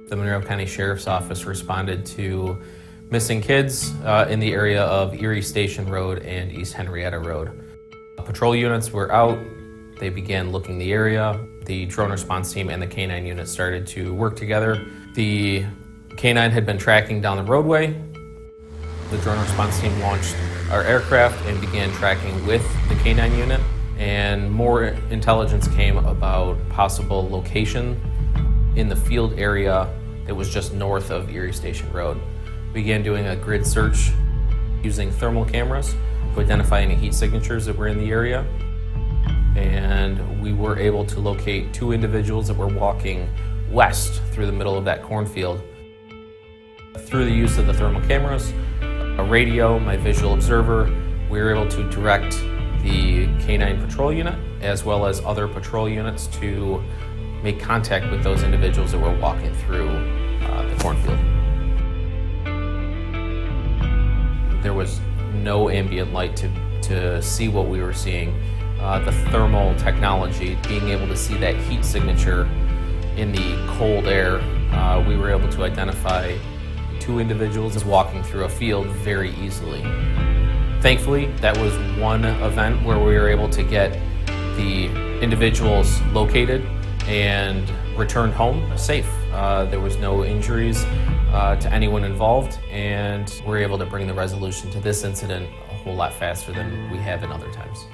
The Monroe County Sheriff's Office responded to missing kids in the area of Erie Station Road and East Henrietta Road. Patrol units were out. They began looking the area. The drone response team and the K-9 unit started to work together. The K-9 had been tracking down the roadway. The drone response team launched our aircraft and began tracking with the K-9 unit. And more intelligence came about possible location in the field area that was just north of Erie Station Road. We began doing a grid search using thermal cameras to identify any heat signatures that were in the area. And we were able to locate two individuals that were walking west through the middle of that cornfield. Through the use of the thermal cameras, a radio, my visual observer, we were able to direct the K-9 patrol unit as well as other patrol units to make contact with those individuals that were walking through the cornfield. There was no ambient light to see what we were seeing. The thermal technology, being able to see that heat signature in the cold air, we were able to identify two individuals walking through a field very easily. Thankfully, that was one event where we were able to get the individuals located and returned home safe. There was no injuries to anyone involved, and we're able to bring the resolution to this incident a whole lot faster than we have in other times.